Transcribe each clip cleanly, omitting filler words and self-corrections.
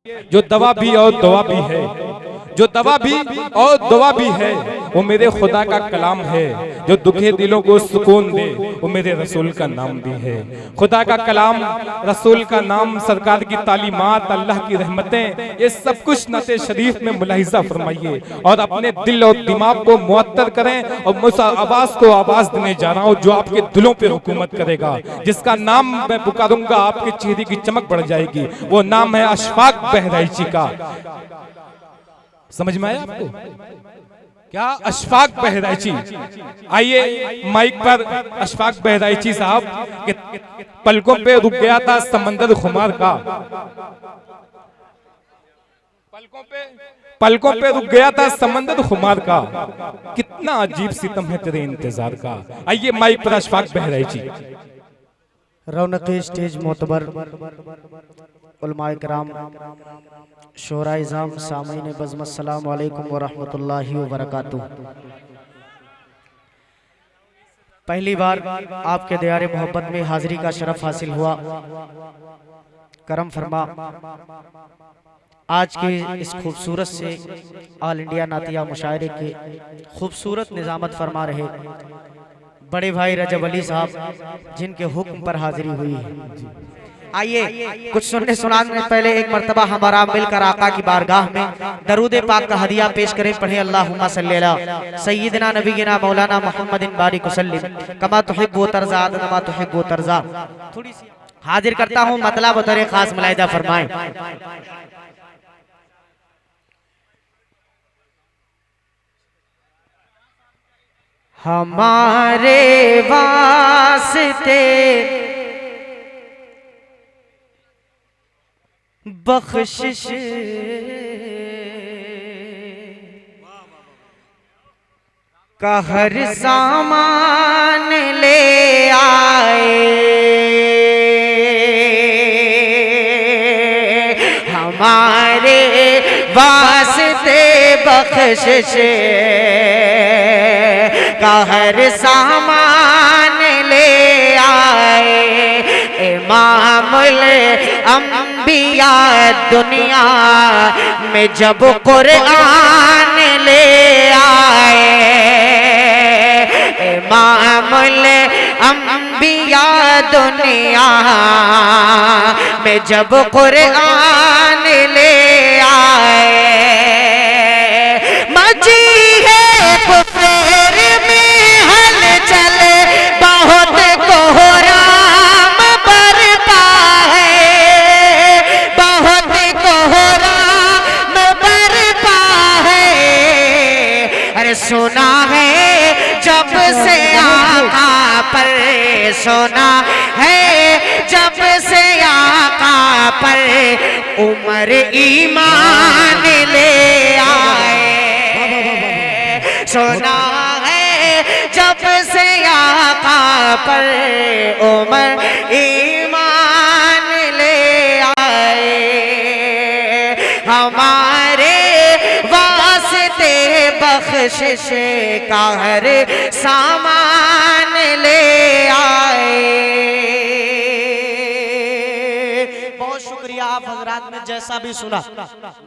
जो दवा भी और दुआ भी है, जो दवा भी और दुआ भी है, वो मेरे खुदा का कलाम है। जो दुखे दिलों को सुकून दे, वो मेरे रसूल का नाम भी है। खुदा का कलाम, रसूल का नाम, सरकार की तालीमात, अल्लाह की रहमतें, ये सब कुछ नाते शरीफ में मुलाहिजा फरमाइए और अपने दिल और दिमाग को मुअत्तर करें। और मुझ आवाज को आवाज देने जा रहा हूँ जो आपके दिलों पे हुकूमत करेगा, जिसका नाम मैं पुकारूंगा आपके चेहरे की चमक बढ़ जाएगी। वो नाम है अशफाक बहराइची का। समझ में आया आपको क्या? अशफाक बहराइची। आइए माइक पर अशफाक बहराइची साहब के पलकों पे रुक गया था समंदर खुमार का, पलकों पे रुक गया था समंदर खुमार का, कितना अजीब सितम है तेरे इंतजार का। आइए माइक पर अशफाक बहराइची। रौनक स्टेज मोतबर उलमाए कराम, शोरा इज़ाम, सामीन बज़्म, अस्सलाम वालेकुम व रहमतुल्लाहि व बरकातुहू। पहली बार आपके दयारे मोहब्बत में हाजिरी का शरफ हासिल हुआ। करम फरमा आज के इस खूबसूरत से ऑल इंडिया नातिया मुशायरे के खूबसूरत निज़ामत फरमा रहे बड़े भाई रजब अली साहब, जिनके हुक्म पर हाजिरी हुई है। आइए कुछ सुनने सुनाने में पहले एक मर्तबा हमारा मिलकर आका की बारगाह में दरूद पाक का हदिया पेश करें। पढ़े अल्लाहुम्मा सल्ली अला सय्यिदना नबीना मौलाना मुहम्मदिन बारिक वसल्लिम कमा तुहिब्बु तर्ज़ा नमा तुहिब्बु तर्ज़ा। थोड़ी सी हाजिर करता हूँ, मतलब बतौर खास मुलाहिजा फरमाएं। हमारे वास्ते बख्शिश का हर सामान ले आए, हमारे वास्ते बख्शिश का हर सामान ले आए। इमामुल अंबिया दुनिया में जब कुरान ले आए, इमामुल अंबिया दुनिया में जब कुरान ले आए। मची है कुफर में हलचल, बहुत कोहराम बरपा है, बहुत कोहराम बरपा है। अरे सुना है जब से आका पर, सुना है जब से आका पर उमर ईमान ले आए। सुना है जब से आका पर उमर ईमान ले आए। हमारे वास्ते बख्शिश का हर सामान ले आए। बहुत शुक्रिया आप हजरात ने जैसा भी सुना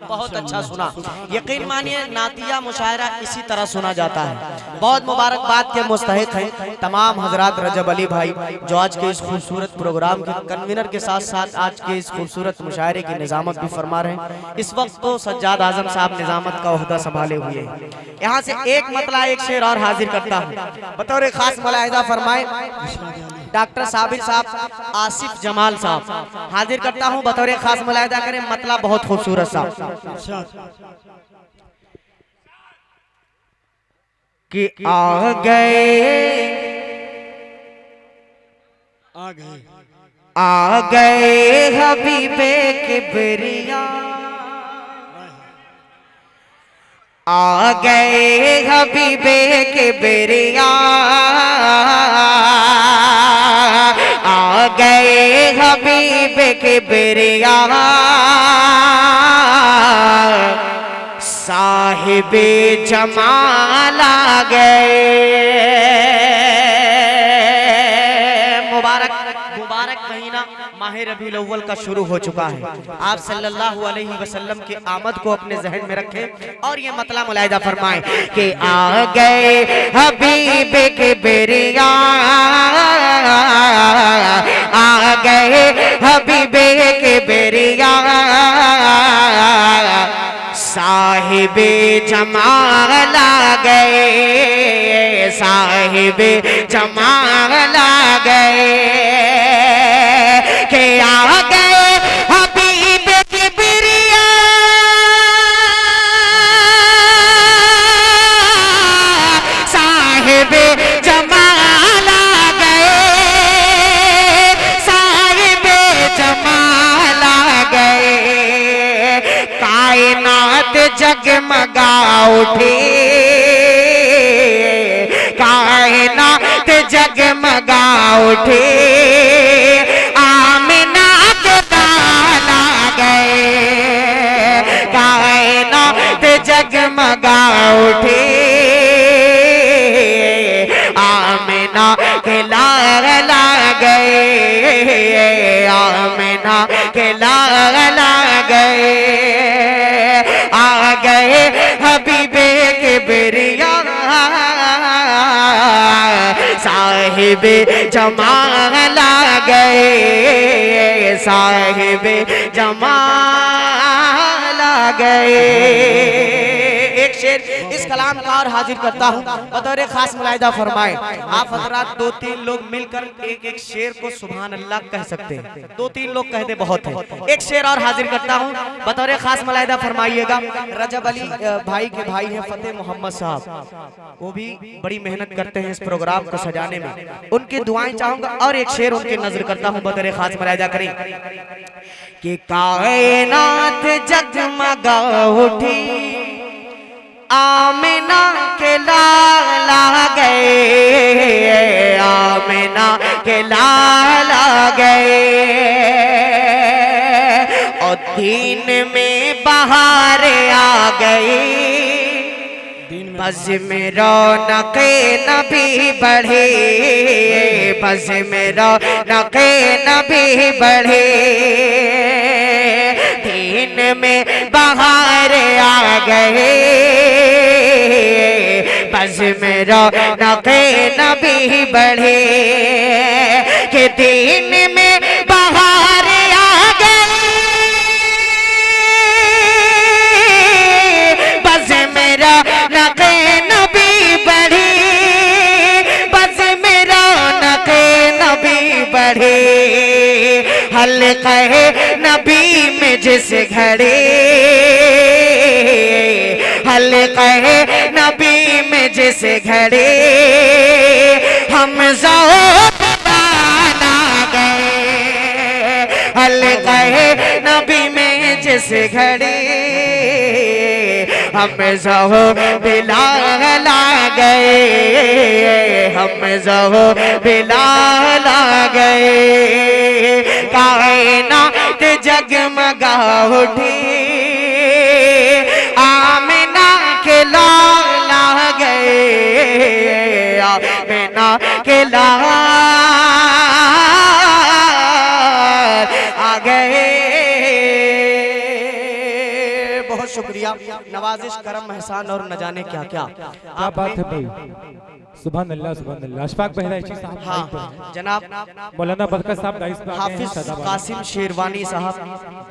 बहुत अच्छा सुना। यकीन मानिए नातिया मुशायरा इसी तरह सुना जाता है। बहुत मुबारकबाद के मुस्तहिक हैं तमाम हजरात रजब अली भाई जो आज के इस खूबसूरत प्रोग्राम के कन्वीनर के साथ साथ आज के इस खूबसूरत मुशायरे की निजामत भी फरमा रहे हैं। इस वक्त तो सज्जाद आजम साहब निजामत का ओहदा संभाले हुए हैं। यहाँ से एक मतला एक शेर और हाजिर करता हूँ, बतौर खास मुलाहिजा फरमाए डॉक्टर साबिर साहब, आसिफ जमाल साहब हाजिर करता हूँ, बतौर खास मुलाहिजा करें। मतलब बहुत खूबसूरत साहब कि आ गए हबीबे किबरिया, आ गए हबीबे किबरिया, आ गए हबीबे किबरिया, साहिबे जमाल आ गए। मुबारक मुबारक महीना माह रबीउल अव्वल का शुरू हो चुका है। आप सल्लल्लाहु अलैहि वसल्लम की आमद को अपने जहन में रखें और ये मतला मुलाहिदा फरमाएं कि आ गए हबीब के बेरिया, आ गए हबीब के बेरिया, साहिबे जमाल आ गए, साहिबे जमाल आ गए, के आ गए हबीब की बिरिया, साहिबे जमाल आ गए, साहिबे जमाल आ गए, कायनात जगमगा उठी, कायनात जगमगा उठी, आमिना के लाल आ गए, कायनात जगमगा उठी, आमिना के लाल आ गए, आमिना के लाल आ गए, आ गए हबीबे के बेरिया, साहिबे जमाल आ गए, साहिबे जमाल आ गए। एक शेर इस कलाम का और हाजिर करता हूँ, बतौर खास मुलाहिदा फरमाए। आप हजरात 2-3 लोग मिलकर एक एक शेर को सुभान अल्लाह कह सकते हैं, 2-3 लोग कह दे बहुत है। एक शेर और हाजिर करता हूँ, बतौर खास मुलाहिदा फरमाइएगा। रजब अली भाई के भाई हैं फतेह मोहम्मद साहब, वो भी बड़ी मेहनत करते हैं इस प्रोग्राम को सजाने में, उनकी दुआएं चाहूंगा और एक शेर उनकी नजर करता हूँ, बतौर खास मुलाहिदा करें कि कायनात जगमगा उठी, आमिना के लाल आ गए, आमिना के लाल आ गए, और दीन में बहार आ गई, बस में रौनक नबी बढ़े, बस में रौनक नबी बढ़े, दीन में बहार आ गए, बस में रौनक नबी बढ़े, के दीन में बहार आ गए, बस में रौनक नबी बढ़े, बस में रौनक नबी बढ़े, हल्का नबी में जिस घड़े, हल्का नबी में जिस घड़े, हम ज़ौक़-ए-बान आ गए, हल्का नबी में जिस घड़े, हम ज़ौक़-ए-बिलाल आ गए, हम ज़ौक़-ए-बिलाल आ गए, कायनात जगमगा उठी, आमिना के लाल आ गए, आमिना के लाल आ गए। बहुत शुक्रिया, नवाजिश करम एहसान और न जाने क्या क्या। क्या बात है भाई, सुभान अल्लाह सुभान अल्लाह। अशफाक बहराइची साहब, हाँ जनाब मौलाना बरकत साहब गाइस पे आते हैं, हाफिज शादाबाद। कासिम शेरवानी साहब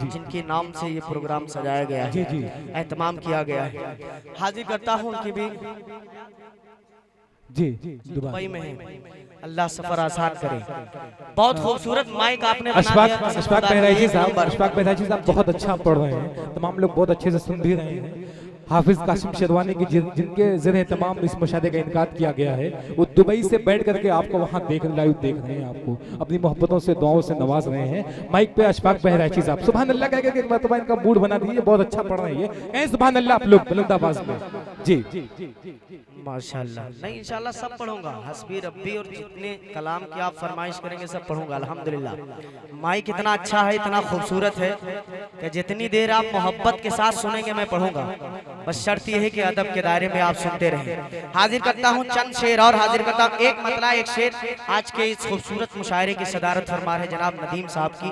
जिनके नाम से ये प्रोग्राम सजाया गया है, जी जी एहतमाम किया गया है, हाजिर करता हूँ उनकी भी जी दुबई में है, अल्लाह सफर आसान करे। बहुत खूबसूरत माइक आपने बना अशफाक दिया। अशफाक बहराइची साहब, अशफाक बहराइची साहब बहुत अच्छा पढ़ रहे हैं, तमाम लोग बहुत अच्छे से सुन भी रहे हैं। हाफिज कासिम शेरवानी की जिनके ज़रिए तमाम इस मुशाहदे का इनकाद किया गया है, वो दुबई से बैठ करके आपको वहाँ लाइव देख रहे हैं, आपको अपनी मोहब्बतों से दुआओं से नवाज रहे हैं। माइक पे अशफाक बहराइची साहब सुभान अल्लाह कह करके एक मरतबा इनका मूड बना दीजिए, बहुत अच्छा पढ़ रहे हैं ये, सुभान अल्लाह आप लोग बुलंद आवाज में। जी माशाल्लाह। नहीं इंशाल्लाह सब पढ़ूंगा, हस्बी रब्बी और जितने कलाम की आप फरमाइश करेंगे सब पढ़ूंगा अल्हम्दुलिल्लाह। माइक इतना अच्छा है, इतना खूबसूरत है कि जितनी देर आप मोहब्बत के साथ सुनेंगे मैं पढ़ूंगा, बस शर्त यह है कि अदब के दायरे में आप सुनते रहें। हाजिर करता हूँ चंद शेर और हाजिर करता हूँ एक मतला एक शेर। आज के इस खूबसूरत मुशायरे की सदारत फरमा रहे जनाब नदीम साहब की,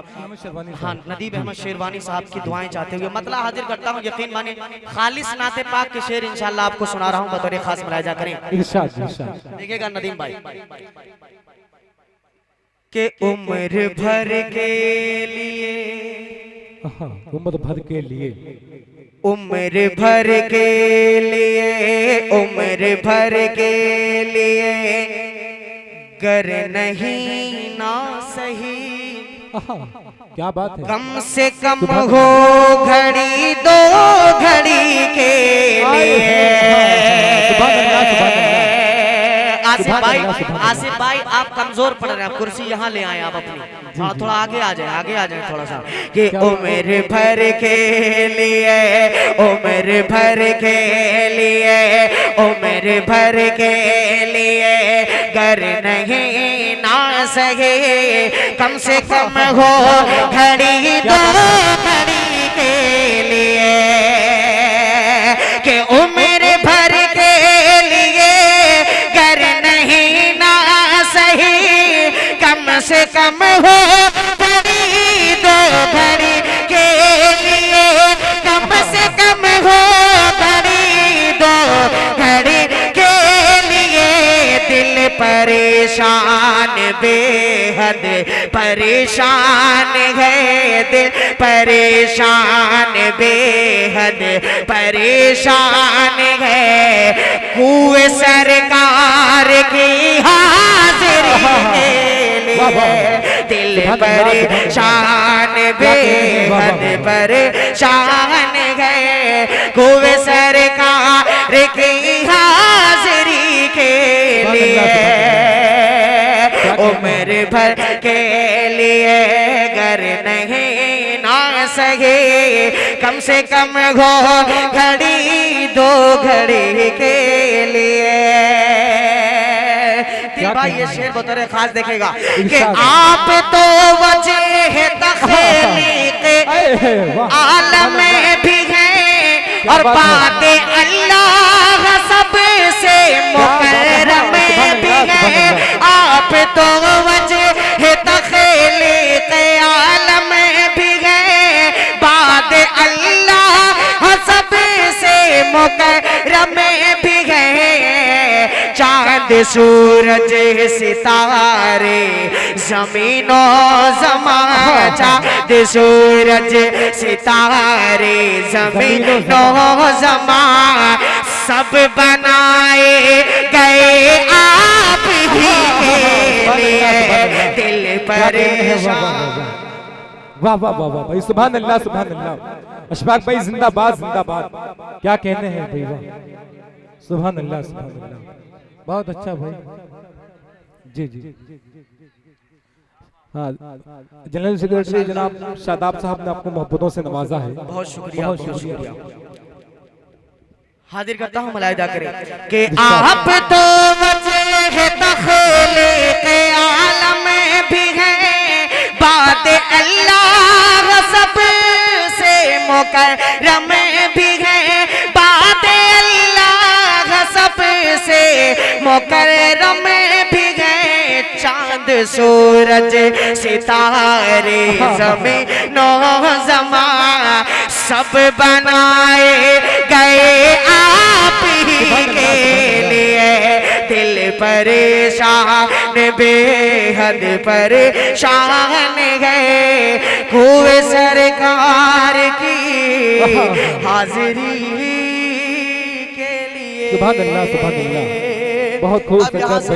हाँ नदीम अहमद शेरवानी साहब की दुआएं चाहते हुए मतला हाजिर करता हूँ। यकीन माने खालिस नाते पाक के शेर इंशाल्लाह आपको सुना रहा हूँ, बतौर खास मुलाहिजा करें। देखिएगा नदीम भाई के उम्र भर के लिए, उम्र भर के लिए, उम्र भर के लिए, उम्र भर के लिए गर नहीं ना सही, क्या बात है, कम से कम हो घड़ी दो घड़ी के लिए। आसिफ भाई आप कमजोर पड़ रहे हैं, आप कुर्सी यहाँ ले आए आप अपनी, थोड़ा आगे आ जाए थोड़ा सा। कि उम्र भर के लिए, उम्र भर के लिए, उम्र भर के लिए गर नहीं ना सके, कम से कम हो घड़ी दो घड़ी के लिए। कि उम्र भर के लिए गर नहीं ना सही, कम से कम हो घड़ी दो घड़ी के लिए, कम से कम हो घड़ी दो घड़ी के लिए। दिल परेशान बेहद परेशान है, दिल परेशान बेहद परेशान है, कुए सरकार की हाजिरी के लिए। दिल परेशान बेहद परेशान है, कुए सरकार की हाजिरी के लिए। उम्र भर के लिए गर नहीं ना सके, कम से कम हो घड़ी दो घड़ी के लिए। भाई ये शेर बतौर खास देखेगा कि आप तो वजह तख्लीक आलम में भी हैं और बातें अल्लाह सबसे मुकर्रम में भी हैं। आप तो वजह तख्लीक आलम में भी हैं, बातें अल्लाह सबसे मुकर्रम में भी हैं। चांद सूरज सितारे जमीनो ज़मा, चांद सूरज सितारे जमीनो ज़मा, सब बनाए गए आप ही के लिए। दिल परेशान। वाह वाह वाह वाह भाई, सुभान अल्लाह सुभान अल्लाह। अशफाक भाई जिंदाबाद जिंदाबाद, क्या कहने हैं भाई, वाह सुभान अल्लाह सुभान अल्लाह, बहुत अच्छा भाई। जी जी हाँ, जनरल सेक्रेटरी जनाब शादाब साहब ने आपको मोहब्बतों से नवाजा है, बहुत शुक्रिया बहुत शुक्रिया। हाजिर करता हूँ मुलाहिजा करें कि आप तो वजह तख्लीक आलम में भी हैं, बातें अल्लाह सबसे मुकर्रम में भी हैं, बातें अल्लाह सबसे मुकर्रम में भी हैं। चांद सूरज सितारे ज़मीनो ज़मा, सब बनाए गए आप ही के लिए। दिल परेशान बेहद परेशान है, कुए सरकार की हाजिरी के लिए। सुभान अल्लाह सुभान अल्लाह, बहुत खूब।